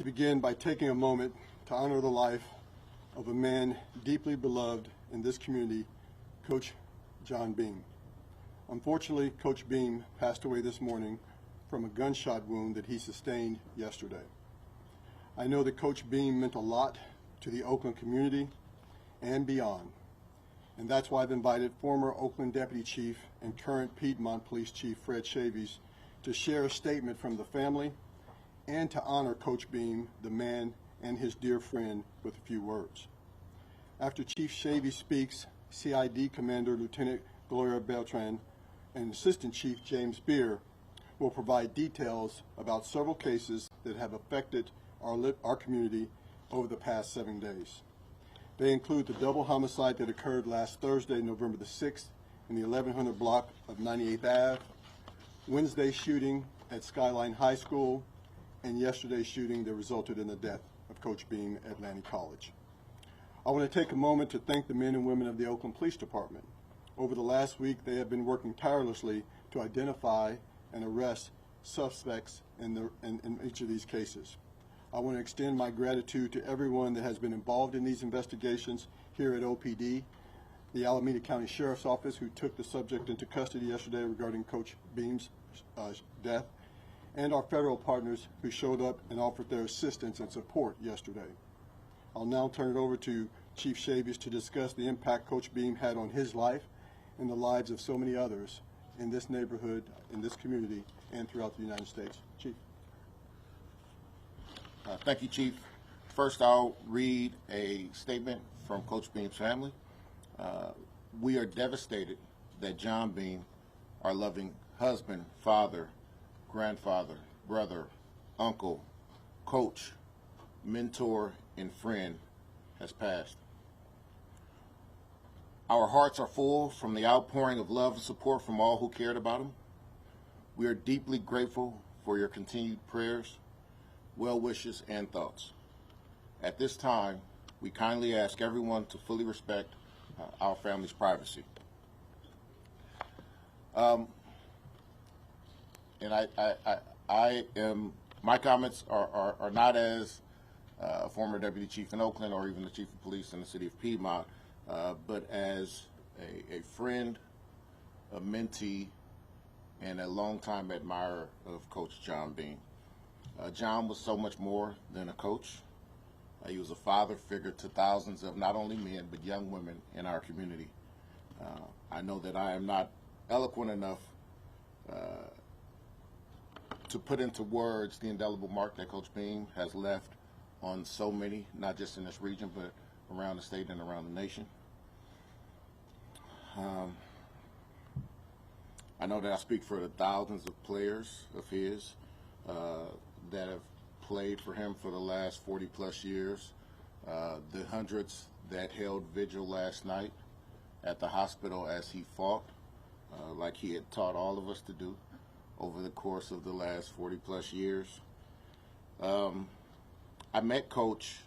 To begin by taking a moment to honor the life of a man deeply beloved in this community, Coach John Beam. Unfortunately, Coach Beam passed away this morning from a gunshot wound that he sustained yesterday. I know that Coach Beam meant a lot to the Oakland community and beyond, and that's why I've invited former Oakland Deputy Chief and current Piedmont Police Chief Fred Chavis to share a statement from the family and to honor Coach Beam, the man, and his dear friend with a few words. After Chief Chavis speaks, CID Commander Lieutenant Gloria Beltran and Assistant Chief James Beer will provide details about several cases that have affected our community over the past 7 days. They include the double homicide that occurred last Thursday, November the 6th, in the 1100 block of 98th Ave, Wednesday's shooting at Skyline High School, and yesterday's shooting that resulted in the death of Coach Beam at Laney College. I want to take a moment to thank the men and women of the Oakland Police Department. Over the last week, they have been working tirelessly to identify and arrest suspects in each of these cases. I want to extend my gratitude to everyone that has been involved in these investigations here at OPD, the Alameda County Sheriff's Office, who took the subject into custody yesterday regarding Coach Beam's death, and our federal partners who showed up and offered their assistance and support yesterday. I'll now turn it over to Chief Chavis to discuss the impact Coach Beam had on his life and the lives of so many others in this neighborhood, in this community, and throughout the United States. Chief. Thank you, Chief. First, I'll read a statement from Coach Beam's family. We are devastated that John Beam, our loving husband, father, grandfather, brother, uncle, coach, mentor, and friend, has passed. Our hearts are full from the outpouring of love and support from all who cared about him. We are deeply grateful for your continued prayers, well wishes, and thoughts. At this time, we kindly ask everyone to fully respect our family's privacy. My comments are not as a former deputy chief in Oakland or even the chief of police in the city of Piedmont, but as a friend, a mentee, and a longtime admirer of Coach John Beam. John was so much more than a coach. He was a father figure to thousands of not only men but young women in our community. I know that I am not eloquent enough to put into words the indelible mark that Coach Beam has left on so many, not just in this region, but around the state and around the nation. I know that I speak for the thousands of players of his that have played for him for the last 40+ years, the hundreds that held vigil last night at the hospital as he fought, like he had taught all of us to do over the course of the last 40+ years. I met Coach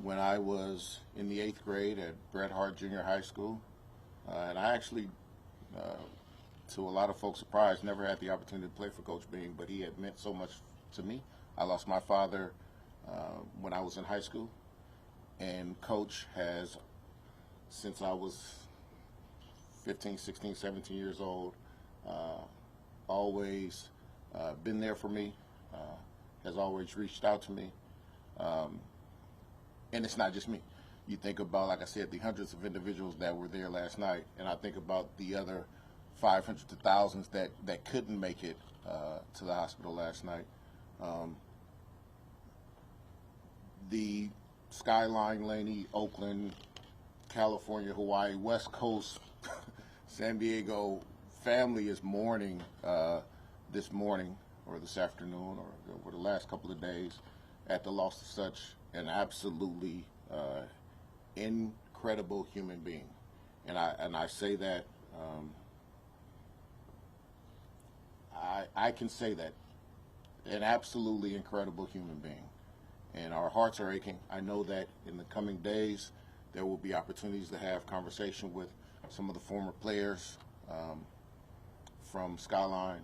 when I was in the 8th grade at Bret Harte Junior High School, and I actually, to a lot of folks' surprise, never had the opportunity to play for Coach Beam, but he had meant so much to me. I lost my father when I was in high school, and Coach has, since I was 15, 16, 17 years old, always been there for me, has always reached out to me, and it's not just me. You think about, like I said, the hundreds of individuals that were there last night, and I think about the other 500 to thousands that couldn't make it to the hospital last night. The Skyline, Laney, Oakland, California, Hawaii, West Coast, San Diego family is mourning this morning or this afternoon or over the last couple of days at the loss of such an absolutely incredible human being. And I say that, I can say that, an absolutely incredible human being. And our hearts are aching. I know that in the coming days there will be opportunities to have conversation with some of the former players from Skyline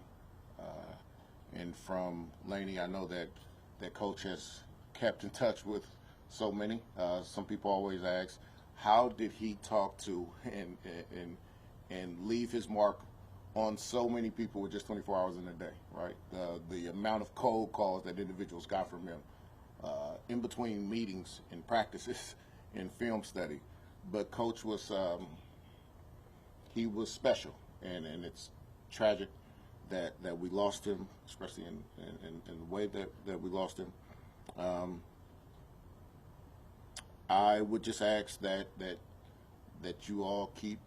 and from Laney. I know that that Coach has kept in touch with so many. Some people always ask, how did he talk to and leave his mark on so many people with just 24 hours in a day, right? The amount of cold calls that individuals got from him in between meetings and practices and film study. But Coach was, he was special, and it's tragic that we lost him, especially in the way that we lost him. I would just ask that you all keep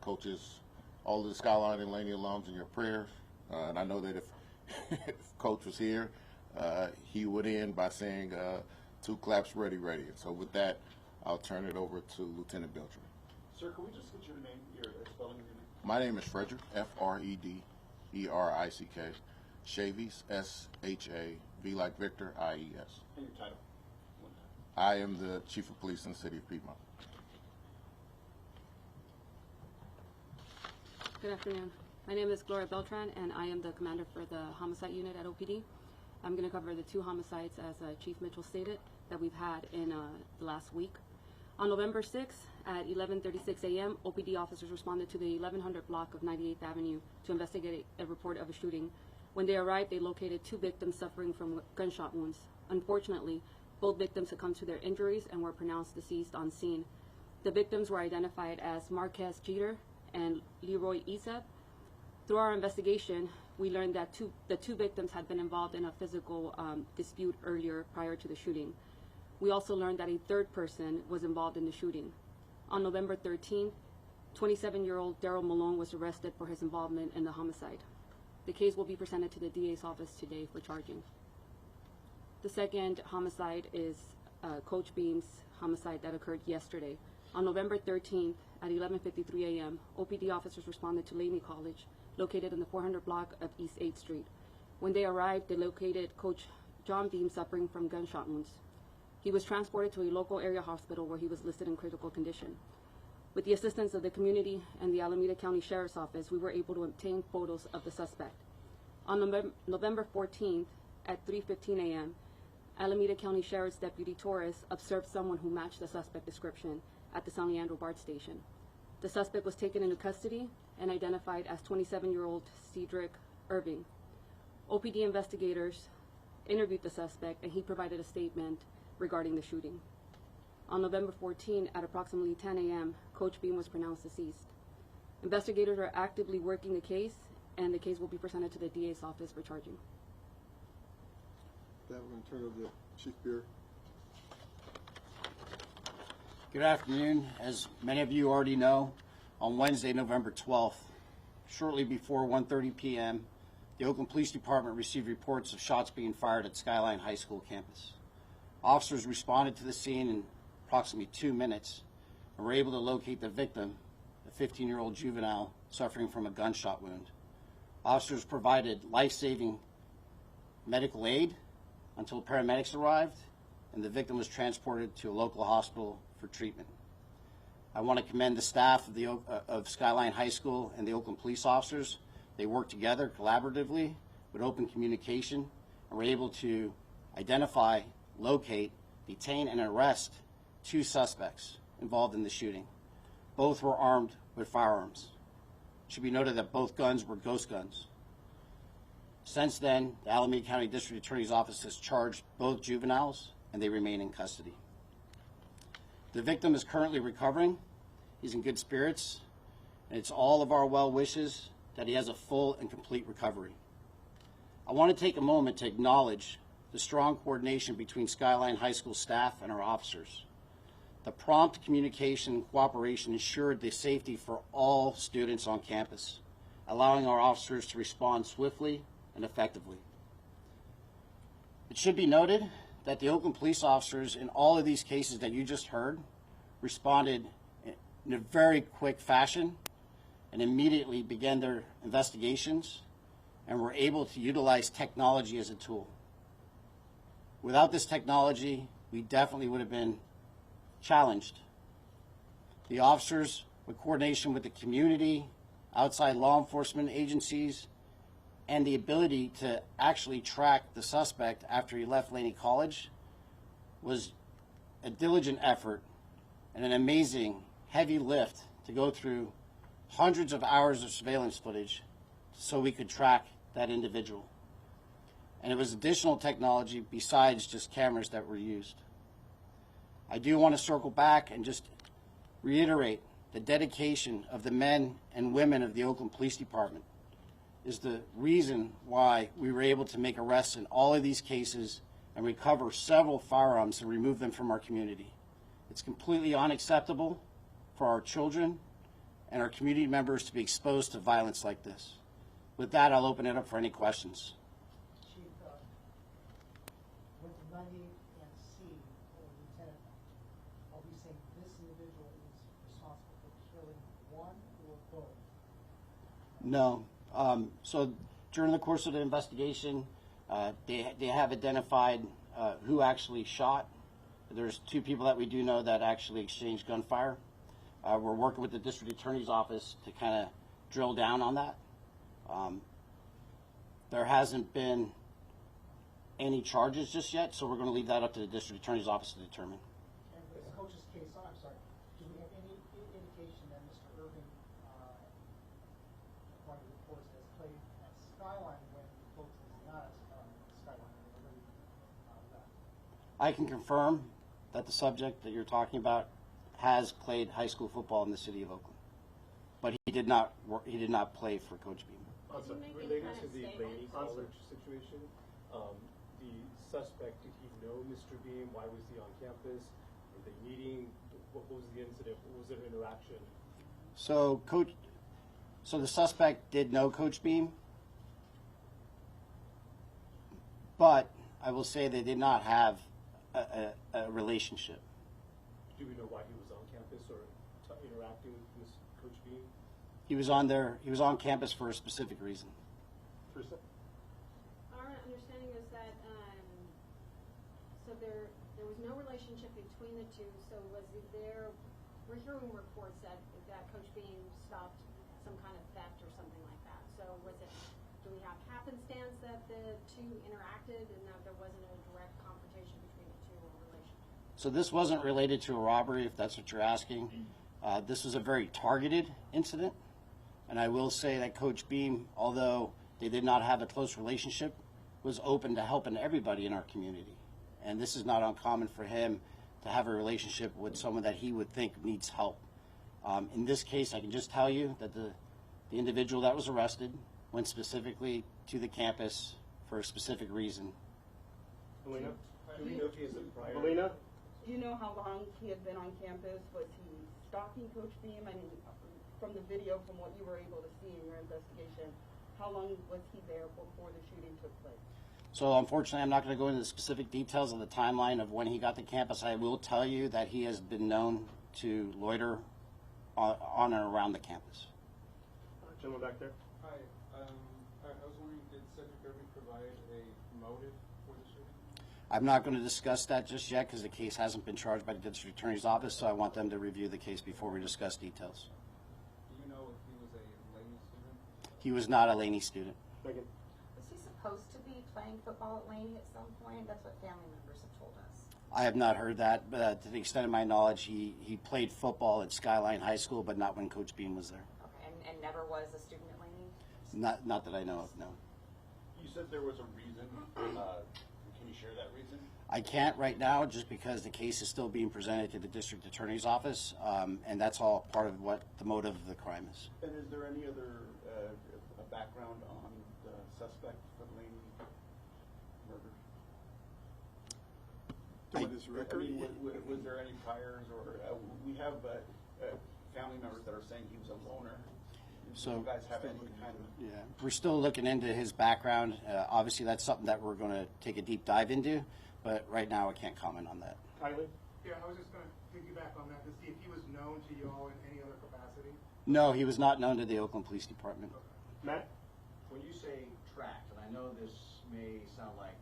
Coach's, all of the Skyline and Laney alums in your prayers. And I know that if Coach was here, he would end by saying, 2 claps, ready, ready. And so with that, I'll turn it over to Lieutenant Beltran. Sir, can we just get your name, your spelling of your name? My name is Frederick, Frederick, Shavies, SHAV like Victor, IES. And your title? I am the Chief of Police in the City of Piedmont. Good afternoon. My name is Gloria Beltran, and I am the commander for the Homicide Unit at OPD. I'm going to cover the 2 homicides, as Chief Mitchell stated, that we've had in the last week. On November 6th at 11:36 a.m., OPD officers responded to the 1100 block of 98th Avenue to investigate a report of a shooting. When they arrived, they located 2 victims suffering from gunshot wounds. Unfortunately, both victims succumbed to their injuries and were pronounced deceased on scene. The victims were identified as Marquez Jeter and Leroy Isab. Through our investigation, we learned that the two victims had been involved in a physical dispute earlier prior to the shooting. We also learned that a 3rd person was involved in the shooting. On November 13th, 27-year-old Daryl Malone was arrested for his involvement in the homicide. The case will be presented to the DA's office today for charging. The second homicide is Coach Beam's homicide that occurred yesterday. On November 13th at 11:53 a.m., OPD officers responded to Laney College, located in the 400 block of East 8th Street. When they arrived, they located Coach John Beam suffering from gunshot wounds. He was transported to a local area hospital where he was listed in critical condition. With the assistance of the community and the Alameda County Sheriff's Office, we were able to obtain photos of the suspect. On November 14th at 3:15 a.m., Alameda County Sheriff's Deputy Torres observed someone who matched the suspect description at the San Leandro BART station. The suspect was taken into custody and identified as 27-year-old Cedric Irving. OPD investigators interviewed the suspect, and he provided a statement regarding the shooting. On November 14 at approximately 10 a.m., Coach Beam was pronounced deceased. Investigators are actively working the case, and the case will be presented to the DA's office for charging. That we're going to turn it over to Chief Beer. Good afternoon. As many of you already know, on Wednesday, November 12th, shortly before 1:30 p.m., the Oakland Police Department received reports of shots being fired at Skyline High School campus. Officers responded to the scene in approximately 2 minutes and were able to locate the victim, a 15-year-old juvenile suffering from a gunshot wound. Officers provided life-saving medical aid until paramedics arrived, and the victim was transported to a local hospital for treatment. I want to commend the staff of Skyline High School and the Oakland police officers. They worked together collaboratively with open communication and were able to identify, locate, detain, and arrest 2 suspects involved in the shooting. Both were armed with firearms. It should be noted that both guns were ghost guns. Since then, the Alameda County District Attorney's Office has charged both juveniles, and they remain in custody. The victim is currently recovering. He's in good spirits, and it's all of our well wishes that he has a full and complete recovery. I want to take a moment to acknowledge the strong coordination between Skyline High School staff and our officers. The prompt communication and cooperation ensured the safety for all students on campus, allowing our officers to respond swiftly and effectively. It should be noted that the Oakland police officers in all of these cases that you just heard responded in a very quick fashion and immediately began their investigations and were able to utilize technology as a tool. Without this technology, we definitely would have been challenged. The officers, with coordination with the community, outside law enforcement agencies, and the ability to actually track the suspect after he left Laney College was a diligent effort and an amazing heavy lift to go through hundreds of hours of surveillance footage so we could track that individual. And it was additional technology besides just cameras that were used. I do want to circle back and just reiterate the dedication of the men and women of the Oakland Police Department is the reason why we were able to make arrests in all of these cases and recover several firearms and remove them from our community. It's completely unacceptable for our children and our community members to be exposed to violence like this. With that, I'll open it up for any questions. Chief, with 98 and C, or Lieutenant, are we saying this individual is responsible for killing one or both? No. So during the course of the investigation, they have identified who actually shot. There's 2 people that we do know that actually exchanged gunfire. We're working with the district attorney's office to kind of drill down on that. There hasn't been any charges just yet, so we're going to leave that up to the district attorney's office to determine. And with the coach's case, I'm sorry, do we have any indication that Mr. Irving, according to reports, has played at Skyline when the coach was not at Skyline? Left? I can confirm that the subject that you're talking about has played high school football in the city of Oakland, but he did not play for Coach Beam. Related to the Laney College situation, the suspect, did he know Mr. Beam? Why was he on campus? Were they meeting? What was the incident? What was their interaction? So the suspect did know Coach Beam, but I will say they did not have a relationship. Do we know why he was on campus or interacting with Coach Beam? He was on campus for a specific reason. Teresa? Our understanding is that so there was no relationship between the two. So we're hearing reports that Coach Beam stopped some kind of theft or something like that. So do we have happenstance that the two interacted and that there wasn't a direct confrontation between the two or relationship? So this wasn't related to a robbery, if that's what you're asking. This was a very targeted incident. And I will say that Coach Beam, although they did not have a close relationship, was open to helping everybody in our community. And this is not uncommon for him to have a relationship with someone that he would think needs help. In this case, I can just tell you that the individual that was arrested went specifically to the campus for a specific reason. Melina? Do we know if he has a prior? Melina? Do you know how long he had been on campus? Was he stalking Coach Beam? I mean, from the video, from what you were able to see in your investigation, how long was he there before the shooting took place? So unfortunately, I'm not going to go into the specific details of the timeline of when he got to campus. I will tell you that he has been known to loiter on and around the campus. Gentleman back there. Hi. I was wondering, did Cedric Irving provide a motive for the shooting? I'm not going to discuss that just yet because the case hasn't been charged by the district attorney's office, so I want them to review the case before we discuss details. Do you know if he was a Laney student? He was not a Laney student. Megan. Was he supposed to be playing football at Laney at some point? That's what family members have told us. I have not heard that, but to the extent of my knowledge, he played football at Skyline High School, but not when Coach Beam was there. Okay, and never was a student at Laney? Not that I know of, no. You said there was a reason. Can you share that reason? I can't right now just because the case is still being presented to the district attorney's office, and that's all part of what the motive of the crime is. And is there any other background on the suspect for the Laney murder? His record? I mean, was there any priors, or we have family members that are saying he was a loner? So, Do you guys have any kind of? yeah, we're still looking into his background. Obviously, that's something that we're going to take a deep dive into, but right now I can't comment on that. Kylie? Yeah, I was just going to piggyback on that to see if he was known to y'all in any other capacity. No, he was not known to the Oakland Police Department. Matt? When you say tracked, and I know this may sound like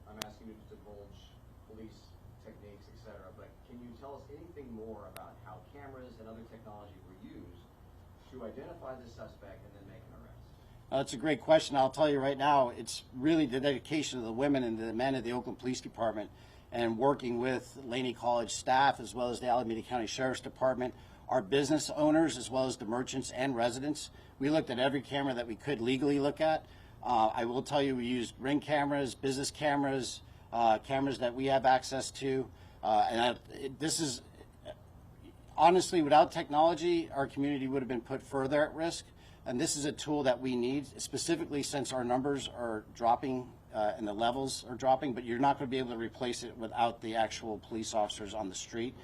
I'm asking you to divulge police techniques, etc., but can you tell us anything more about how cameras and other technology were used to identify the suspect and then make an arrest? That's a great question. I'll tell you right now, it's really the dedication of the women and the men of the Oakland Police Department and working with Laney College staff as well as the Alameda County Sheriff's Department, our business owners as well as the merchants and residents. We looked at every camera that we could legally look at. I will tell you we used Ring cameras, business cameras, cameras that we have access to. This is, honestly, without technology, our community would have been put further at risk. And this is a tool that we need, specifically since our numbers are dropping and the levels are dropping, but you're not going to be able to replace it without the actual police officers on the street.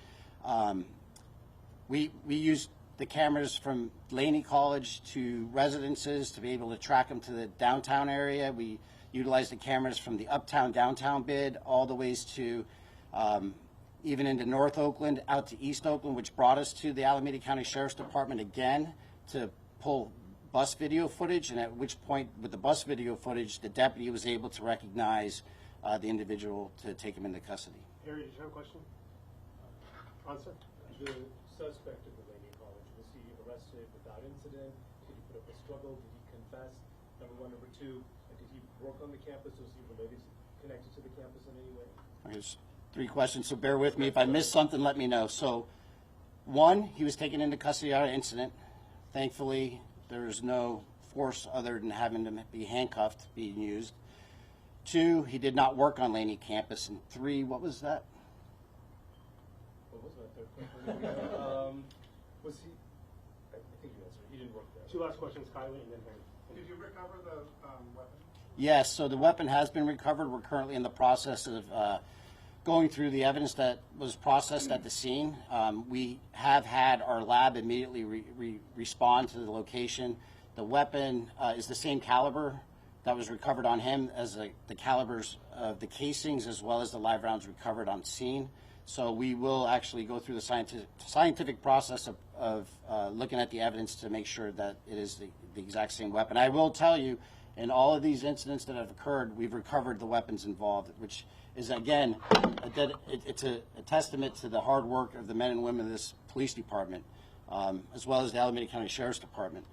We used the cameras from Laney College to residences to be able to track them to the downtown area. We utilized the cameras from the uptown, downtown bid all the ways to even into North Oakland, out to East Oakland, which brought us to the Alameda County Sheriff's Department again to pull bus video footage, and at which point with the bus video footage, the deputy was able to recognize the individual to take him into custody. Harry, did you have a question? Answer. The suspect in the Laney College, was he arrested without incident? Did he put up a struggle? Did he confess? Number one. Number two, did he work on the campus? Was he connected to the campus in any way? There's 3 questions, so bear with me. If I missed something, let me know. So, 1, he was taken into custody out of incident. Thankfully, there is no force other than having to be handcuffed being used. 2, he did not work on Laney campus. And 3, what was that? What was that third question? Was he? I think you answered. He didn't work there. 2 last questions, Kylie, and then Harry. Did you recover the weapon? Yes, so the weapon has been recovered. We're currently in the process of going through the evidence that was processed at the scene. We have had our lab immediately respond to the location. The weapon is the same caliber that was recovered on him as the calibers of the casings as well as the live rounds recovered on scene. So we will actually go through the scientific process of looking at the evidence to make sure that it is the exact same weapon. I will tell you, in all of these incidents that have occurred, we've recovered the weapons involved, which is, again, it's a testament to the hard work of the men and women of this police department, as well as the Alameda County Sheriff's Department.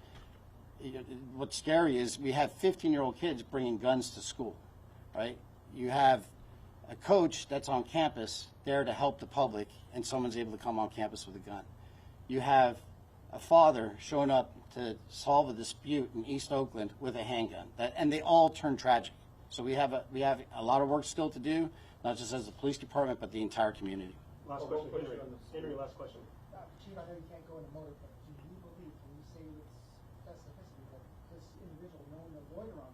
What's scary is we have 15-year-old kids bringing guns to school, right? You have a coach that's on campus there to help the public, and someone's able to come on campus with a gun. You have a father showing up to solve a dispute in East Oakland with a handgun, and they all turn tragic. So we have a lot of work still to do, not just as the police department, but the entire community. Last question, Henry, last question. Chief, I know you can't go into motive, but do you believe, when you say with specificity, that this individual, knowing the lawyer on